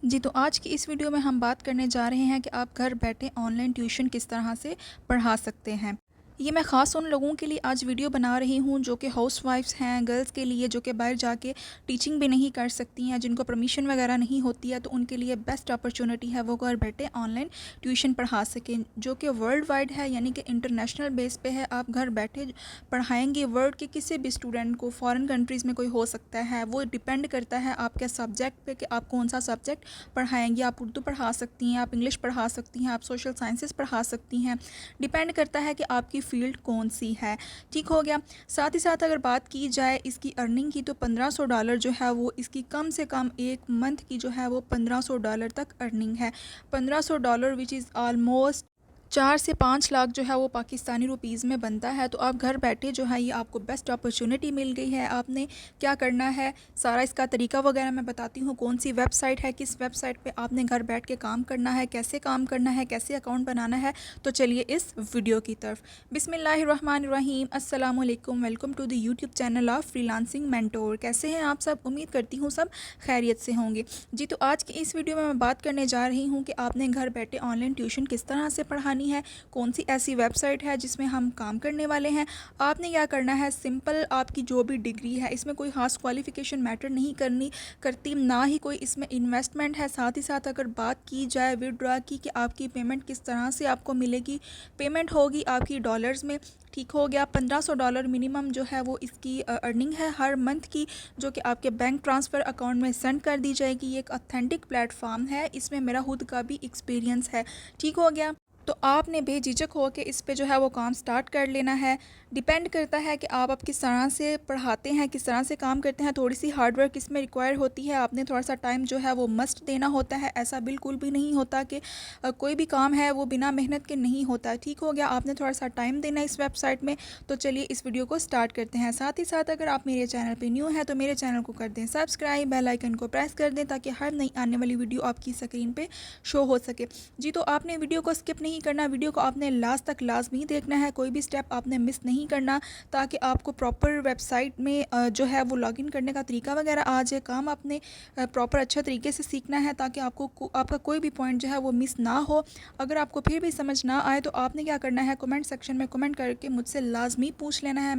जी, तो आज की इस वीडियो में हम बात करने जा रहे हैं कि आप घर बैठे ऑनलाइन ट्यूशन किस तरह से पढ़ा सकते हैं। ये मैं ख़ास उन लोगों के लिए आज वीडियो बना रही हूँ जो कि हाउसवाइफ्स हैं, गर्ल्स के लिए जो कि बाहर जाके टीचिंग भी नहीं कर सकती हैं, जिनको परमिशन वगैरह नहीं होती है, तो उनके लिए बेस्ट अपॉर्चुनिटी है वो घर बैठे ऑनलाइन ट्यूशन पढ़ा सकें, जो कि वर्ल्ड वाइड है, यानी कि इंटरनेशनल बेस पे है। आप घर बैठे पढ़ाएंगे वर्ल्ड के किसी भी स्टूडेंट को, फॉरेन कंट्रीज़ में कोई हो सकता है, वो डिपेंड करता है आपके सब्जेक्ट पे कि आप कौन सा सब्जेक्ट पढ़ाएंगी। आप उर्दू पढ़ा सकती हैं, आप इंग्लिश पढ़ा सकती हैं, आप सोशल साइंसेस पढ़ा सकती हैं, डिपेंड करता है कि आपकी फ़ील्ड कौन सी है। ठीक हो गया। साथ ही साथ अगर बात की जाए इसकी अर्निंग की, तो $1500 जो है वो इसकी कम से कम एक मंथ की जो है वो $1500 तक अर्निंग है। $1500 विच इज़ ऑलमोस्ट 4 से 5 लाख जो है वो पाकिस्तानी रुपीज़ में बनता है। तो आप घर बैठे जो है ये आपको बेस्ट अपॉर्चुनिटी मिल गई है। आपने क्या करना है, सारा इसका तरीका वगैरह मैं बताती हूँ, कौन सी वेबसाइट है, किस वेबसाइट पे आपने घर बैठ के काम करना है, कैसे काम करना है, कैसे अकाउंट बनाना है। तो चलिए इस वीडियो की तरफ। बिस्मिल्लाहिर्रहमानिर्रहीम, अस्सलाम वालेकुम, welcome to the YouTube channel of freelancing mentor. कैसे हैं आप सब? उम्मीद करती हूँ सब खैरियत से होंगे। जी, तो आज की इस वीडियो में मैं बात करने जा रही हूँ कि आपने घर बैठे ऑनलाइन ट्यूशन किस तरह से पढ़ानी है, कौन सी ऐसी वेबसाइट है जिसमें हम काम करने वाले हैं। आपने क्या करना है, सिंपल आपकी जो भी डिग्री है, इसमें कोई खास क्वालिफ़िकेशन मैटर नहीं करती, ना ही कोई इसमें इन्वेस्टमेंट है। साथ ही साथ अगर बात की जाए विड्रॉ की कि आपकी पेमेंट किस तरह से आपको मिलेगी, पेमेंट होगी आपकी डॉलर्स में। ठीक हो गया। $1500 मिनिमम जो है वो इसकी अर्निंग है हर मंथ की, जो कि आपके बैंक ट्रांसफ़र अकाउंट में सेंड कर दी जाएगी। ये एक ऑथेंटिक प्लेटफॉर्म है, इसमें मेरा खुद का भी एक्सपीरियंस है। ठीक हो गया। तो आपने बेझिझक हो के इस पे जो है वो काम स्टार्ट कर लेना है। डिपेंड करता है कि आप किस तरह से पढ़ाते हैं, किस तरह से काम करते हैं। थोड़ी सी हार्ड वर्क इसमें रिक्वायर होती है, आपने थोड़ा सा टाइम जो है वो मस्ट देना होता है। ऐसा बिल्कुल भी नहीं होता कि कोई भी काम है वो बिना मेहनत के नहीं होता। ठीक हो गया। आपने थोड़ा सा टाइम देना इस वेबसाइट में। तो चलिए इस वीडियो को स्टार्ट करते हैं। साथ ही साथ अगर आप मेरे चैनल पर न्यू हैं तो मेरे चैनल को कर दें सब्सक्राइब, बेल आइकन को प्रेस कर दें ताकि हर नई आने वाली वीडियो आपकी स्क्रीन पर शो हो सके। जी, तो आपने वीडियो को स्किप नहीं करना, वीडियो को आपने लास्ट तक लाजमी देखना है, कोई भी स्टेप आपने मिस नहीं करना, ताकि आपको प्रॉपर वेबसाइट में जो है वो लॉगिन करने का तरीका वगैरह आ जाए। काम आपने प्रॉपर अच्छा तरीके से सीखना है ताकि आपका कोई भी पॉइंट जो है वो मिस ना हो। अगर आपको फिर भी समझ ना आए तो आपने क्या करना है, कमेंट सेक्शन में कमेंट करके मुझसे लाजमी पूछ लेना है।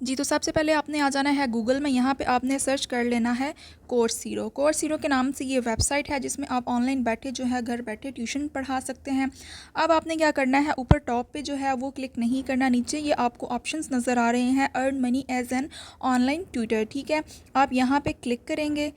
जी, तो सबसे पहले आपने आ जाना है गूगल में। यहाँ पे आपने सर्च कर लेना है कोर्सेरो। कोर्सेरो के नाम से ये वेबसाइट है जिसमें आप ऑनलाइन बैठे जो है घर बैठे ट्यूशन पढ़ा सकते हैं। अब आपने क्या करना है, ऊपर टॉप पे जो है वो क्लिक नहीं करना, नीचे ये आपको ऑप्शंस नज़र आ रहे हैं, earn money as an online tutor. ठीक है, आप यहाँ पे क्लिक करेंगे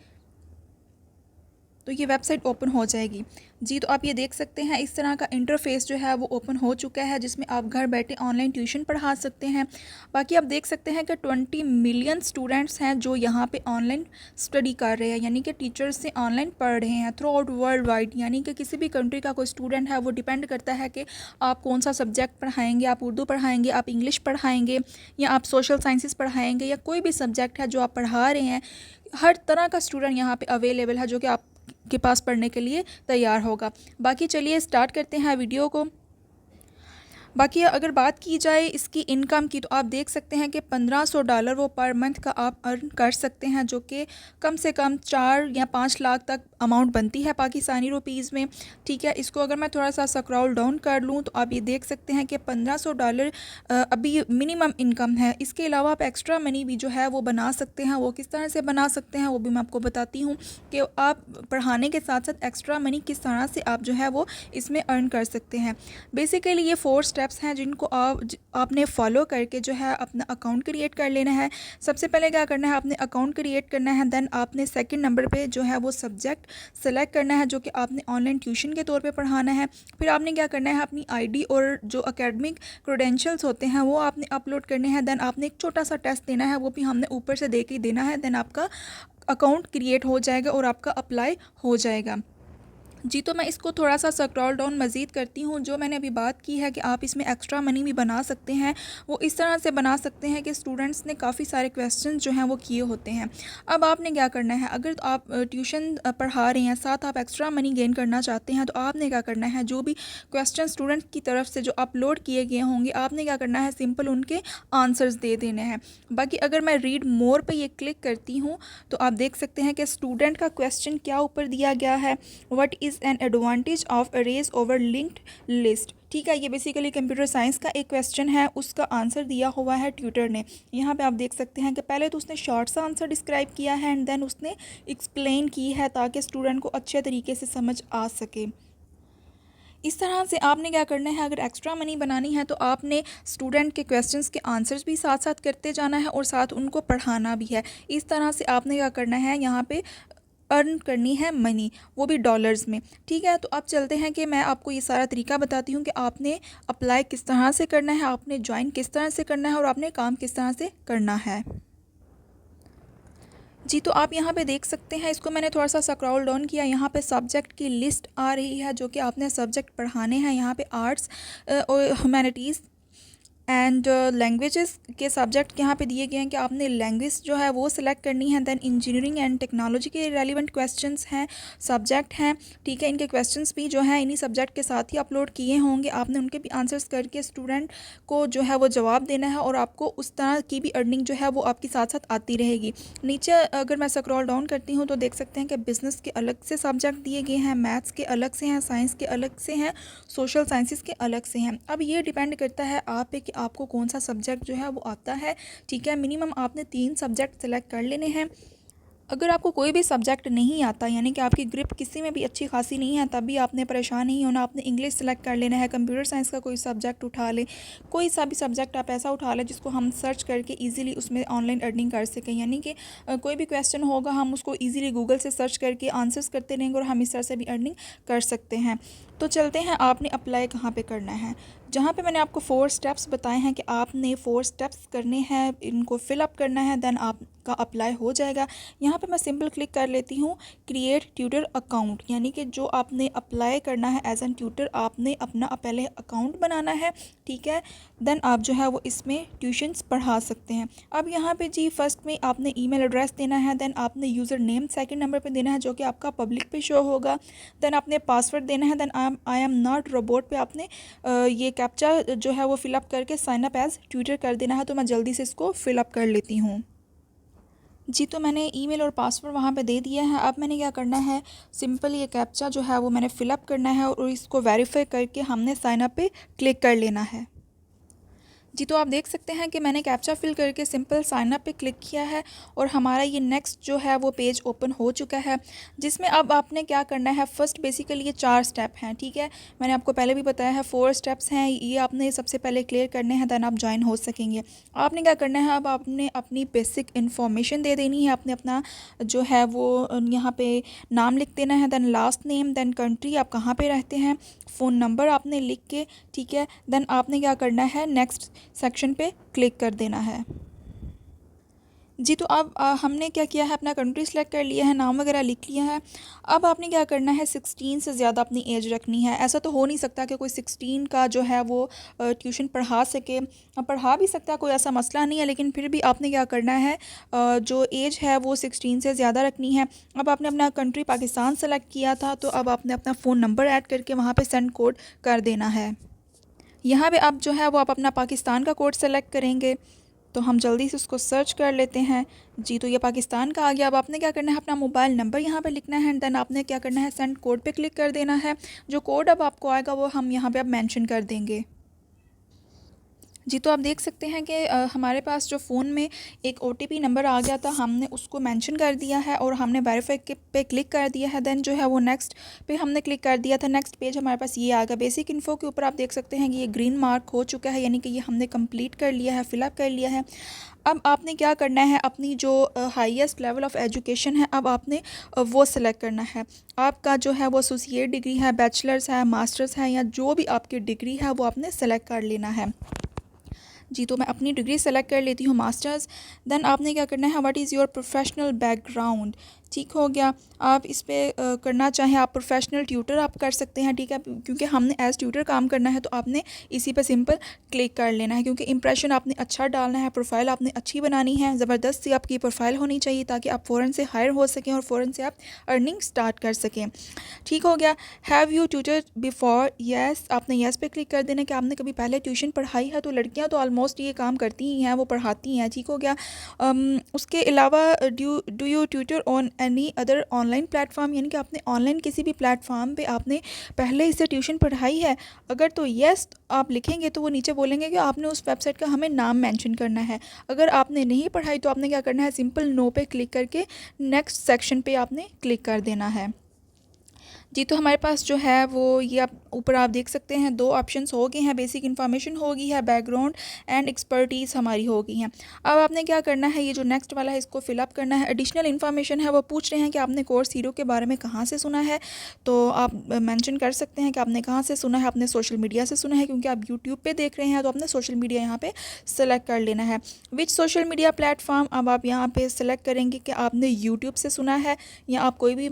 तो ये वेबसाइट ओपन हो जाएगी। जी, तो आप ये देख सकते हैं इस तरह का इंटरफेस जो है वो ओपन हो चुका है, जिसमें आप घर बैठे ऑनलाइन ट्यूशन पढ़ा सकते हैं। बाकी आप देख सकते हैं कि 20 मिलियन स्टूडेंट्स हैं जो यहाँ पे ऑनलाइन स्टडी कर रहे हैं, यानी कि टीचर्स से ऑनलाइन पढ़ रहे हैं थ्रू आउट वर्ल्ड वाइड। यानी कि किसी भी कंट्री का कोई स्टूडेंट है, वो डिपेंड करता है कि आप कौन सा सब्जेक्ट पढ़ाएंगे। आप उर्दू पढ़ाएंगे, आप इंग्लिश पढ़ाएंगे, या आप सोशल साइंसेस पढ़ाएंगे, या कोई भी सब्जेक्ट है जो आप पढ़ा रहे हैं। हर तरह का स्टूडेंट यहाँ पे अवेलेबल है जो कि आप के पास पढ़ने के लिए तैयार होगा। बाकी चलिए स्टार्ट करते हैं वीडियो को। बाकी अगर बात की जाए इसकी इनकम की, तो आप देख सकते हैं कि $1500 वो पर मंथ का आप अर्न कर सकते हैं, जो कि कम से कम 4 या 5 लाख तक अमाउंट बनती है पाकिस्तानी रुपीज़ में। ठीक है, इसको अगर मैं थोड़ा सा स्क्रॉल डाउन कर लूँ तो आप ये देख सकते हैं कि $1500 अभी मिनिमम इनकम है। इसके अलावा आप एक्स्ट्रा मनी भी जो है वो बना सकते हैं। वो किस तरह से बना सकते हैं वो भी मैं आपको बताती हूँ कि आप पढ़ाने के साथ साथ एक्स्ट्रा मनी किस तरह से आप जो है वो इसमें अर्न कर सकते हैं। बेसिकली ये 4 स्टेप्स हैं जिनको आपने फॉलो करके जो है अपना अकाउंट क्रिएट कर लेना है। सबसे पहले क्या करना है, आपने अकाउंट क्रिएट करना है। देन आपने सेकंड नंबर पे जो है वो सब्जेक्ट सेलेक्ट करना है जो कि आपने ऑनलाइन ट्यूशन के तौर पे पढ़ाना है। फिर आपने क्या करना है, अपनी आईडी और जो एकेडमिक क्रेडेंशियल्स होते हैं वो आपने अपलोड करने हैं। देन आपने एक छोटा सा टेस्ट देना है, वो भी हमने ऊपर से दे के देना है। देन आपका अकाउंट क्रिएट हो जाएगा और आपका अप्लाई हो जाएगा। जी, तो मैं इसको थोड़ा-सा स्क्रॉल डाउन मज़ीद करती हूँ। जो मैंने अभी बात की है कि आप इसमें एक्स्ट्रा मनी भी बना सकते हैं, वो इस तरह से बना सकते हैं कि स्टूडेंट्स ने काफ़ी सारे क्वेश्चन जो हैं वो किए होते हैं। अब आपने क्या करना है, अगर तो आप ट्यूशन पढ़ा रहे हैं, साथ आप एक्स्ट्रा मनी गेन करना चाहते हैं, तो आपने क्या करना है, जो भी क्वेश्चन स्टूडेंट की तरफ से जो अपलोड किए गए होंगे, आपने क्या करना है, सिंपल उनके आंसर्स दे देने हैं। बाकी अगर मैं रीड मोर पे ये क्लिक करती हूँ, तो आप देख सकते हैं कि स्टूडेंट का क्वेश्चन क्या ऊपर दिया गया है, what is an advantage of arrays over linked list. ठीक है, ये बेसिकली कंप्यूटर साइंस का एक क्वेश्चन है, उसका आंसर दिया हुआ है ट्यूटर ने। यहाँ पे आप देख सकते हैं कि पहले तो उसने शॉर्ट सा आंसर डिस्क्राइब किया है एंड देन उसने एक्सप्लेन की है ताकि स्टूडेंट को अच्छे तरीके से समझ आ सके। इस तरह से आपने क्या करना है, अगर एक्स्ट्रा मनी बनानी है तो आपने स्टूडेंट के क्वेश्चंस के आंसर्स भी साथ साथ करते जाना है और साथ उनको पढ़ाना भी है। इस तरह से आपने क्या करना है, यहाँ पे अर्न करनी है मनी, वो भी डॉलर्स में। ठीक है, तो अब चलते हैं कि मैं आपको ये सारा तरीका बताती हूँ कि आपने अप्लाई किस तरह से करना है, आपने ज्वाइन किस तरह से करना है और आपने काम किस तरह से करना है। जी, तो आप यहाँ पे देख सकते हैं, इसको मैंने थोड़ा सा स्क्रॉल डाउन किया, यहाँ पे सब्जेक्ट की लिस्ट आ रही है जो कि आपने सब्जेक्ट पढ़ाने हैं। यहाँ पे आर्ट्स और ह्यूमैनिटीज़ एंड लैंग्वेजेस के सब्जेक्ट यहाँ पे दिए गए हैं कि आपने लैंग्वेज जो है वो सिलेक्ट करनी है। दैन इंजीनियरिंग एंड टेक्नोलॉजी के रेलिवेंट क्वेश्चंस हैं, सब्जेक्ट हैं। ठीक है, इनके क्वेश्चंस भी जो है इन्हीं सब्जेक्ट के साथ ही अपलोड किए होंगे। आपने उनके भी आंसर्स करके स्टूडेंट को जो है वो जवाब देना है और आपको उस तरह की भी अर्निंग जो है वो आपके साथ साथ आती रहेगी। नीचे अगर मैं स्क्रॉल डाउन करती हूँ तो देख सकते हैं कि बिज़नेस के अलग से सब्जेक्ट दिए गए हैं, मैथ्स के अलग से हैं, साइंस के अलग से हैं, सोशल साइंसेस के अलग से हैं। अब ये डिपेंड करता है आप पे कि आपको कौन सा सब्जेक्ट जो है वो आता है। ठीक है, मिनिमम आपने 3 सब्जेक्ट सेलेक्ट कर लेने हैं। अगर आपको कोई भी सब्जेक्ट नहीं आता, यानी कि आपकी ग्रिप किसी में भी अच्छी खासी नहीं है, तब भी आपने परेशान नहीं होना। आपने इंग्लिश सेलेक्ट कर लेना है, कंप्यूटर साइंस का कोई सब्जेक्ट उठा लें, कोई सा भी सब्जेक्ट आप ऐसा उठा लें जिसको हम सर्च करके इजीली उसमें ऑनलाइन अर्निंग कर सकें। यानी कि कोई भी क्वेश्चन होगा, हम उसको इजीली गूगल से सर्च करके आंसर्स करते रहेंगे और हम इस तरह से भी अर्निंग कर सकते हैं। तो चलते हैं, आपने अप्लाई कहाँ पे करना है। जहाँ पे मैंने आपको 4 स्टेप्स बताए हैं कि आपने 4 स्टेप्स करने हैं, इनको फिलअप करना है, देन आपका अप्लाई हो जाएगा। यहाँ पे मैं सिंपल क्लिक कर लेती हूँ क्रिएट ट्यूटर अकाउंट, यानी कि जो आपने अप्लाई करना है एज एन ट्यूटर, आपने अपना पहले अकाउंट बनाना है। ठीक है, देन आप जो है वो इसमें ट्यूशन्स पढ़ा सकते हैं। अब यहाँ पे जी फर्स्ट में आपने ईमेल एड्रेस देना है, देन आपने यूज़र नेम सेकंड नंबर पे देना है जो कि आपका पब्लिक पे शो होगा। देन आपने पासवर्ड देना है, then I am not robot पे आपने ये कैप्चा जो है वो फिलअप करके साइन अप एज ट्यूटर कर देना है। तो मैं जल्दी से इसको फिलअप कर लेती हूँ। जी, तो मैंने ईमेल और पासवर्ड वहाँ पे दे दिया है। अब मैंने क्या करना है, सिंपल ये कैप्चा जो है वो मैंने फ़िलअप करना है और इसको वेरीफाई करके हमने साइन अप पे क्लिक कर लेना है। जी, तो आप देख सकते हैं कि मैंने कैप्चा फिल करके सिंपल साइन अप पे क्लिक किया है और हमारा ये नेक्स्ट जो है वो पेज ओपन हो चुका है, जिसमें अब आपने क्या करना है। फ़र्स्ट बेसिकली ये 4 स्टेप हैं। ठीक है, मैंने आपको पहले भी बताया है 4 स्टेप्स हैं, ये आपने सबसे पहले क्लियर करने हैं, देन आप ज्वाइन हो सकेंगे। आपने क्या करना है, अब आपने अपनी बेसिक इन्फॉर्मेशन दे देनी है। आपने अपना जो है वो यहाँ पे नाम लिख देना है, then last name, then country आप कहाँ पे रहते हैं, फ़ोन नंबर आपने लिख के, ठीक है, देन आपने क्या करना है, नेक्स्ट सेक्शन पे क्लिक कर देना है। जी, तो अब हमने क्या किया है, अपना कंट्री सेलेक्ट कर लिया है, नाम वगैरह लिख लिया है। अब आपने क्या करना है, 16 से ज़्यादा अपनी एज रखनी है। ऐसा तो हो नहीं सकता कि कोई 16 का जो है वो ट्यूशन पढ़ा सके, पढ़ा भी सकता है, कोई ऐसा मसला नहीं है, लेकिन फिर भी आपने क्या करना है, जो एज है वो 16 से ज़्यादा रखनी है। अब आपने अपना कंट्री पाकिस्तान सेलेक्ट किया था, तो अब आपने अपना फ़ोन नंबर ऐड करके वहाँ पर सेंड कोड कर देना है। यहाँ पे आप जो है वो आप अपना पाकिस्तान का कोड सेलेक्ट करेंगे, तो हम जल्दी से उसको सर्च कर लेते हैं। जी, तो ये पाकिस्तान का आ गया। अब आपने क्या करना है, अपना मोबाइल नंबर यहाँ पे लिखना है, देन आपने क्या करना है, सेंड कोड पे क्लिक कर देना है। जो कोड अब आपको आएगा वो हम यहाँ पे अब मेंशन कर देंगे। जी, तो आप देख सकते हैं कि हमारे पास जो फ़ोन में एक OTP नंबर आ गया था, हमने उसको मेंशन कर दिया है और हमने वेरीफाई के पे क्लिक कर दिया है। देन जो है वो नेक्स्ट पे हमने क्लिक कर दिया था। नेक्स्ट पेज हमारे पास ये आ गया। बेसिक इन्फो के ऊपर आप देख सकते हैं कि ये ग्रीन मार्क हो चुका है, यानी कि ये हमने कंप्लीट कर लिया है, फिलअप कर लिया है। अब आपने क्या करना है, अपनी जो हाईएस्ट लेवल ऑफ़ एजुकेशन है, अब आपने वो सिलेक्ट करना है। आपका जो है वो एसोसिएट डिग्री है, बैचलर्स है, मास्टर्स है, या जो भी आपकी डिग्री है वो आपने सेलेक्ट कर लेना है। जी, तो मैं अपनी डिग्री सेलेक्ट कर लेती हूँ, मास्टर्स। देन आपने क्या करना है, what is your professional background. ठीक हो गया। आप इस पे करना चाहें आप प्रोफेशनल ट्यूटर आप कर सकते हैं, ठीक है, क्योंकि हमने एज़ ट्यूटर काम करना है तो आपने इसी पे सिंपल क्लिक कर लेना है, क्योंकि इंप्रेशन आपने अच्छा डालना है, प्रोफाइल आपने अच्छी बनानी है, ज़बरदस्त सी आपकी प्रोफाइल होनी चाहिए ताकि आप फ़ौरन से हायर हो सकें और फ़ौरन से आप अर्निंग स्टार्ट कर सकें। ठीक हो गया। Have you tutor before, yes, आपने येस पे क्लिक कर देना कि आपने कभी पहले ट्यूशन पढ़ाई है। तो लड़कियां तो ऑलमोस्ट ये काम करती ही हैं, वो पढ़ाती हैं। ठीक हो गया। उसके अलावा do you tutor on any other online platform, यानी कि आपने ऑनलाइन किसी भी प्लेटफॉर्म पे आपने पहले इससे ट्यूशन पढ़ाई है। अगर तो येस आप लिखेंगे तो वो नीचे बोलेंगे कि आपने उस वेबसाइट का हमें नाम मेंशन करना है। अगर आपने नहीं पढ़ाई तो आपने क्या करना है, सिंपल नो पे क्लिक करके नेक्स्ट सेक्शन पे आपने क्लिक कर देना है। जी, तो हमारे पास जो है वो ये आप ऊपर आप देख सकते हैं 2 ऑप्शंस हो गए हैं, बेसिक इन्फॉर्मेशन हो गई है, बैकग्राउंड एंड एक्सपर्टीज़ हमारी हो गई हैं। अब आपने क्या करना है, ये जो नेक्स्ट वाला है इसको फिलअप करना है। एडिशनल इन्फॉर्मेशन है, वो पूछ रहे हैं कि आपने कोर्स हीरो के बारे में कहाँ से सुना है। तो आप मेंशन कर सकते हैं कि आपने कहाँ से सुना है। आपने सोशल मीडिया से सुना है, क्योंकि आप यूट्यूब पे देख रहे हैं तो आपने सोशल मीडिया यहाँ पे सेलेक्ट कर लेना है। विच सोशल मीडिया प्लेटफॉर्म, अब आप यहाँ पे सेलेक्ट करेंगे कि आपने यूट्यूब से सुना है, या आप कोई भी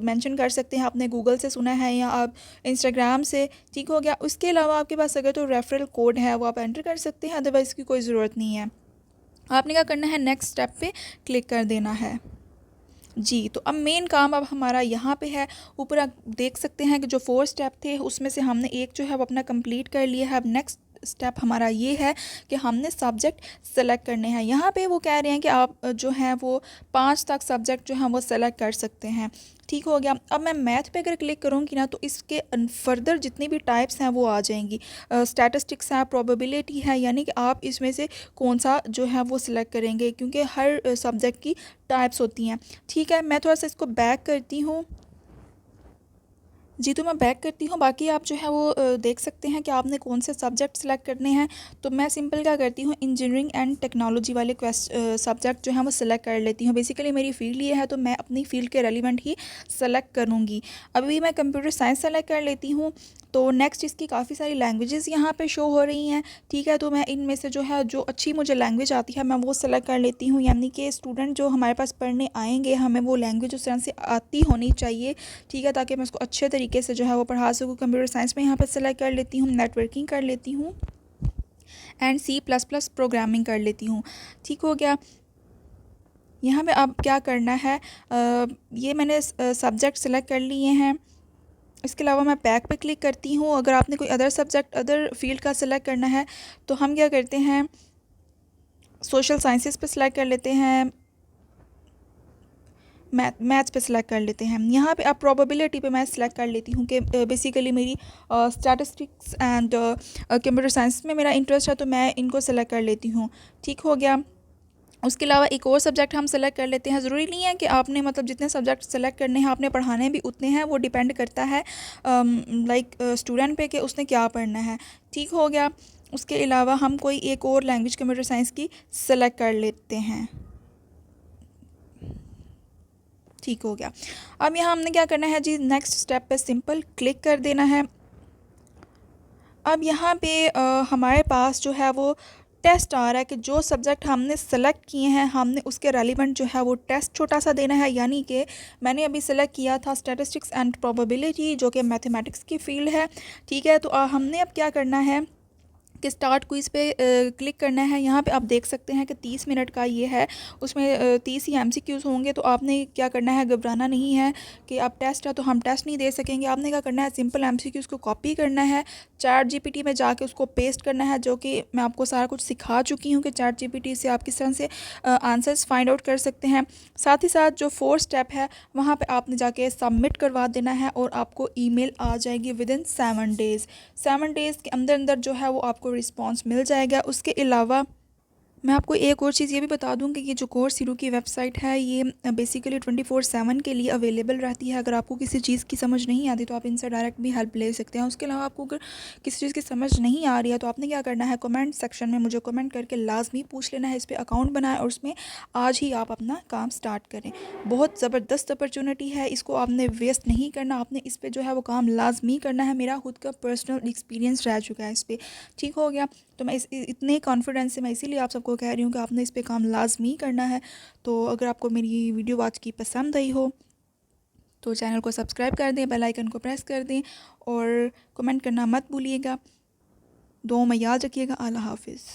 मेंशन कर सकते हैं आपने गूगल से सुना है या आप इंस्टाग्राम से। ठीक हो गया। उसके अलावा आपके पास अगर तो रेफरल कोड है वो आप एंटर कर सकते हैं, अदरवाइज़ की कोई ज़रूरत नहीं है। आपने क्या करना है, नेक्स्ट स्टेप पे क्लिक कर देना है। जी, तो अब मेन काम अब हमारा यहाँ पे है। ऊपर आप देख सकते हैं कि जो 4 स्टेप थे उसमें से हमने एक जो है वो अपना कंप्लीट कर लिया है। अब नेक्स्ट स्टेप हमारा ये है कि हमने सब्जेक्ट सेलेक्ट करने हैं। यहाँ पे वो कह रहे हैं कि आप जो हैं वो 5 तक सब्जेक्ट जो हैं वो सेलेक्ट कर सकते हैं। ठीक हो गया। अब मैं मैथ पे अगर क्लिक करूँगी ना तो इसके फर्दर जितनी भी टाइप्स हैं वो आ जाएंगी। स्टैटिस्टिक्स है, प्रोबेबिलिटी है, यानी कि आप इसमें से कौन सा जो है वो सिलेक्ट करेंगे, क्योंकि हर सब्जेक्ट की टाइप्स होती हैं। ठीक है, मैं थोड़ा सा इसको बैक करती हूँ। जी, तो मैं बैक करती हूँ। बाकी आप जो है वो देख सकते हैं कि आपने कौन से सब्जेक्ट सेलेक्ट करने हैं। तो मैं सिंपल क्या करती हूँ, इंजीनियरिंग एंड टेक्नोलॉजी वाले सब्जेक्ट जो हैं वो सिलेक्ट कर लेती हूँ। बेसिकली मेरी फ़ील्ड ये है तो मैं अपनी फ़ील्ड के रेलिवेंट ही सेलेक्ट करूँगी। अभी मैं कंप्यूटर साइंस सेलेक्ट कर लेती हूँ। तो नेक्स्ट इसकी काफ़ी सारी लैंग्वेजेस यहाँ पे शो हो रही हैं। ठीक है, तो मैं इनमें से जो है जो अच्छी मुझे लैंग्वेज आती है मैं वो सेलेक्ट कर लेती हूँ, यानी कि स्टूडेंट जो हमारे पास पढ़ने आएंगे हमें वो लैंग्वेज उस तरह से आती होनी चाहिए। ठीक है, ताकि मैं उसको अच्छे तरीके से जो है वो पढ़ा सकूँ। कंप्यूटर साइंस में यहाँ पर सेलेक्ट कर लेती हूँ, नेटवर्किंग कर लेती हूँ एंड C++ प्रोग्रामिंग कर लेती हूँ। ठीक हो गया। यहाँ पे अब क्या करना है, ये मैंने सब्जेक्ट सेलेक्ट कर लिए हैं। इसके अलावा मैं बैक पे क्लिक करती हूँ। अगर आपने कोई अदर सब्जेक्ट अदर फील्ड का सिलेक्ट करना है तो हम क्या करते हैं, सोशल साइंसेस पे सिलेक्ट कर लेते हैं, मैथ्स पे सिलेक्ट कर लेते हैं। यहाँ पे अब प्रोबेबिलिटी पे मैं सिलेक्ट कर लेती हूँ कि बेसिकली मेरी स्टैटिस्टिक्स एंड कंप्यूटर साइंस में मेरा इंटरेस्ट है तो मैं इनको सेलेक्ट कर लेती हूँ। ठीक हो गया। उसके अलावा एक और सब्जेक्ट हम सेलेक्ट कर लेते हैं। ज़रूरी नहीं है कि आपने मतलब जितने सब्जेक्ट सेलेक्ट करने हैं आपने पढ़ाने भी उतने हैं, वो डिपेंड करता है लाइक स्टूडेंट पे कि उसने क्या पढ़ना है। ठीक हो गया। उसके अलावा हम कोई एक और लैंग्वेज कंप्यूटर साइंस की सेलेक्ट कर लेते हैं। ठीक हो गया। अब यहाँ हमने क्या करना है जी, नेक्स्ट स्टेप पे सिंपल क्लिक कर देना है। अब यहाँ पे हमारे पास जो है वो टेस्ट आ रहा है कि जो सब्जेक्ट हमने सेलेक्ट किए हैं हमने उसके रेलिवेंट जो है वो टेस्ट छोटा सा देना है। यानी कि मैंने अभी सेलेक्ट किया था स्टैटिस्टिक्स एंड प्रोबेबिलिटी जो कि मैथमेटिक्स की फील्ड है। ठीक है, तो हमने अब क्या करना है कि स्टार्ट क्विज़ पे क्लिक करना है। यहाँ पे आप देख सकते हैं कि 30 मिनट का ये है, उसमें 30 ही MCQs होंगे। तो आपने क्या करना है, घबराना नहीं है कि आप टेस्ट है तो हम टेस्ट नहीं दे सकेंगे। आपने क्या करना है, सिंपल MCQs को कॉपी करना है, चैट GPT में जाके उसको पेस्ट करना है, जो कि मैं आपको सारा कुछ सिखा चुकी हूँ कि चैट GPT से आप किस तरह से आंसर्स फाइंड आउट कर सकते हैं। साथ ही साथ जो 4 स्टेप है वहाँ पर आपने जाके सबमिट करवा देना है और आपको ईमेल आ जाएगी विदिन 7 डेज़। 7 डेज़ के अंदर अंदर जो है वो आपको रिस्पांस मिल जाएगा। उसके अलावा मैं आपको एक और चीज़ ये भी बता दूं कि ये जो कोर्स हीरो की वेबसाइट है ये बेसिकली 24/7 के लिए अवेलेबल रहती है। अगर आपको किसी चीज़ की समझ नहीं आती तो आप इनसे डायरेक्ट भी हेल्प ले सकते हैं। उसके अलावा आपको अगर किसी चीज़ की समझ नहीं आ रही है तो आपने क्या करना है, कमेंट सेक्शन में मुझे कमेंट करके लाजमी पूछ लेना है। इस पर अकाउंट बनाएं और उसमें आज ही आप अपना काम स्टार्ट करें। बहुत ज़बरदस्त अपॉर्चुनिटी है, इसको आपने वेस्ट नहीं करना, आपने इस पर जो है वो काम लाजमी करना है। मेरा खुद का पर्सनल एक्सपीरियंस रह चुका है इस पर। ठीक हो गया। तो मैं इतने कॉन्फिडेंस से मैं इसीलिए आप सबको आपको कह रही हूँ कि आपने इस पे काम लाजमी करना है। तो अगर आपको मेरी वीडियो आज की पसंद आई हो तो चैनल को सब्सक्राइब कर दें, बेल आइकन को प्रेस कर दें और कमेंट करना मत भूलिएगा। दुआ में याद रखिएगा। अल्लाह हाफिज़।